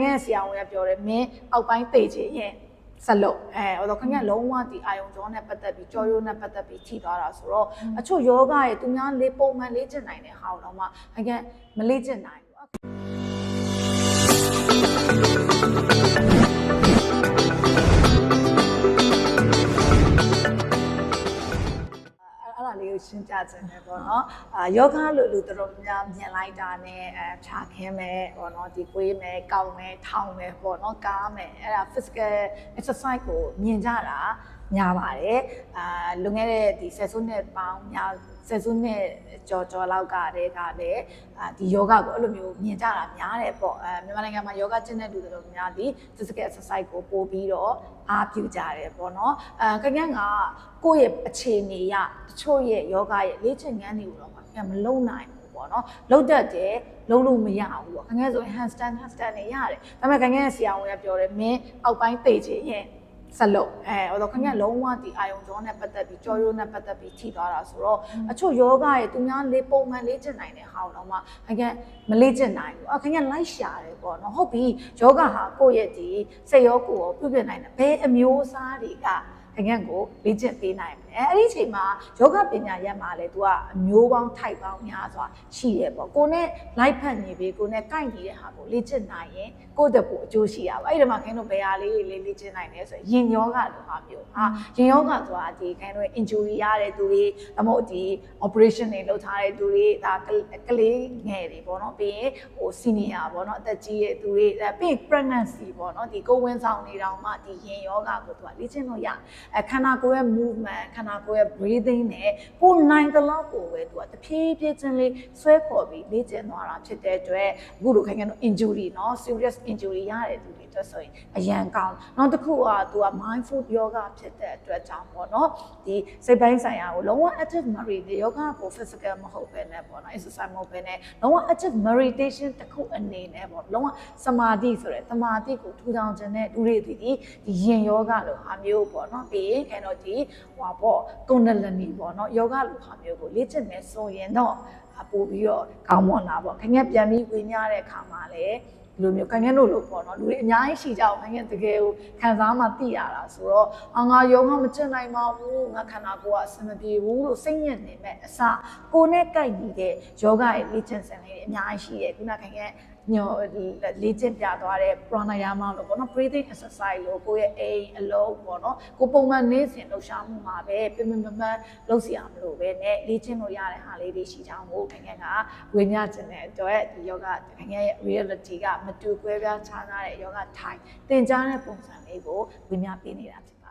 ငယ်ဆရာဝန်ကပြောတယ်မင်းအောက်ပိုင်းသိချင်ရင်စလုံးဟိုတော့ခင်ဗျလုံးဝဒီအာယုံကြောနဲ့ပတ်သက်ပြီးကြောရိုးနဲ့ပတ်သက်ပြီးထိသွားတာဆိုတော့အချို့ယောဂရဲ့သူများလေးပုံမှန်လေ့ကျင့်နိုင်တဲ့ဟာတော့မှခင်ဗျမလေ့ကျင့်နိုင်ဘူးအဲ့ဒါလေးကိုရှင်းပြခြင်းပဲပေါ့နော်ယောဂလို့လူတော်တော်များမြင်လိုက်တာနဲ့ဖြာခင်းမယ်ပေါ့နော်ဒီကိုွေးမယ်ကောက်မယ်ထောင်မယ်ပေါ့နော်ကားမယ်အဲ့ဒါ physical exercise ကိုမြင်ကြတာများပါတယ်လွန်ခဲ့တဲ့ဒီဆယ်စုနှစ်ပေါင်းများဆယ်စုနှစ်ကျော်လောက်ကတည်းကလည်းဒီယောဂကိုအဲ့လိုမျိုးမြင်ကြတာများတယ်ပေါ့မြန်မာနိုင်ငံမှာယောဂကျင့်တဲ့လူတွေတော်များဒီ physical exercise ကိုပို့ပြီးတော့အားပြုကြတယ်ပေါ့နော်ခင်ဗျားကကိုယ့်ရဲ့အခြေအနေရတချို့ရဲ့ယောဂရဲ့လေ့ကျင့်ခန်းတွေကိုတော့ခင်ဗျာမလုံနိုင်ဘူးပေါ့နော်လုံတတ်တယ်လုံလို့မရဘူးပေါ့ခင်ဗျားဆို handstand နေရတယ်ဒါပေမဲ့ခင်ဗျားရဲ့ဆရာဝန်ကပြောတယ်မင်းအောက်ပိုင်းသိချင်ရင်စလုံးဟိုတော့ခင်ဗျလုံးဝဒီအာယုံကြောနဲ့ပတ်သက်ပြီးကြောရိုးနဲ့ပတ်သက်ပြီးထိသွားတာဆိုတော့အချို့ယောဂရဲ့သူများလေးပုံမှန်လေ့ကျင့်နိုင်တဲ့ဟာတော့မှခင်ဗျမလေ့ကျင့်နိုင်ဘူးခင်ဗျလိုက်ရှာတယ်ပေါ့နော်ဟုတ်ပြီယောဂဟာကိုယ့်ရဲ့ဒီစိတ်ရောကိုယ်ရောပြုပြင်နိုင်တယ်ဘယ်အမျိုးအစားတွေကခင်ဗျကိုလေ့ကျင့်ပေးနိုင်တယ်အဲ့ဒီအချိန်မှာယောဂပညာရပ်မှာလေ तू ကအမျိုးပေါင်းထိုက်ပေါင်းများစွာရှိရပေါ့ကိုနဲ့လိုက်ဖက်နေပြီကိုနဲ့ကိုက်နေတဲ့ဟာကိုလေ့ကျင့်နိုင်ရင်ကိုယ့်တပူအကျိုးရှိရပါအဲ့ဒီမှာခင်ဗျတို့ဘယ်ဟာလေးလေ့ကျင့်နိုင်လဲဆိုရင်ရင်ယောဂလိုဟာမျိုးရင်ယောဂဆိုတာဒီခင်ဗျတို့ injury ရတဲ့သူတွေအမို့ဒီ operation တွေလုပ်ထားတဲ့သူတွေဒါကလေးငယ်တွေပေါ့နော်ပြီးရင်ဟို senior ပေါ့နော်အသက်ကြီးတဲ့သူတွေပြီး pregnancy ပေါ့နော်ဒီကိုယ်ဝန်ဆောင်နေတောင်မှဒီရင်ယောဂကို तू လေ့ကျင့်လို့ရခန္ဓာကိုယ်ရဲ့ movement ခန္ဓာကိုယ်ရဲ့ breathing နဲ့ကိုနိုင်တဲ့လောက်ကိုပဲ तू တဖြည်းဖြည်းချင်းလေးဆွဲခေါ်ပြီးလေ့ကျင့်သွားတာဖြစ်တဲ့အတွက်အခုလိုခင်ဗျတို့ injury เนาะ serious injury ရတဲ့သူတွေအတွက်ဆိုရင်အရန်ကောင်းနောက်တစ်ခုက तू က mindful yoga ဖြစ်တဲ့အတွက်ကြောင့်ပေါ့เนาะဒီစိတ်ပိုင်းဆိုင်ရာကိုလုံးဝ active meditation yoga ကို physical မဟုတ်ပဲနဲ့ပေါ့เนาะ exercise မဟုတ်ပဲနဲ့လုံးဝ active meditation တစ်ခုအနေနဲ့ပေါ့လုံးဝစမာဓိဆိုတဲ့သမာဓိကိုထူထောင်ခြင်းနဲ့လူတွေဒီရင်ယောဂလိုဟာမျိုးပေါ့เนาะပြီးရင်ခင်ဗျတို့ဒီဟွာပေါ့ကုန္ဒလနီပေါ့เนาะယောဂလိုဟာမျိုးကိုလေ့ကျင့်မယ်ဆိုရင်တော့ပို့ပြီးတော့ကောင်းမွန်တာပေါ့ခင်ဗျပြန်ပြီးဝေညတဲ့အခါမှာလည်းဒီလိုမျိုးခင်ဗျတို့လို့ပေါ့နော်လူတွေအများကြီးရှိကြအောင်ခင်ဗျတကယ်ကိုခံစားမှသိရတာဆိုတော့ငါယောဂမကျင့်နိုင်ပါဘူးငါခန္ဓာကိုယ်ကအဆင်မပြေဘူးလို့စိတ်ညစ်နေမဲ့အစကိုနဲ့ကြိုက်နေတဲ့ယောဂရဲ့လေ့ကျင့်စံလေးတွေအများကြီးရှိတယ်ခုနခင်ဗျညောလေ့ကျင့်ပြသွားတဲ့ pranayama လို့ပေါ့နော် breathing exercise လို့ကိုယ့်ရဲ့အိမ်အလုံးပေါ့နော်ကိုပုံမှန်နေ့စဉ်လှုပ်ရှားမှုမှာပဲပြင်းပြင်းပန်းပန်းလုပ်စီရမလို့ပဲနဲ့လေ့ကျင့်လို့ရတဲ့ဟာလေးတွေရှိချောင်းကိုခင်ဗျကဝေမျှခြင်းတဲ့အတွက်ဒီယောဂခင်ဗျရဲ့ reality ကမတူကွဲပြားခြားနားတဲ့ယောဂထိုင်သင်ကြားတဲ့ပုံစံလေးကိုဝေမျှပေးနေတာဖြစ်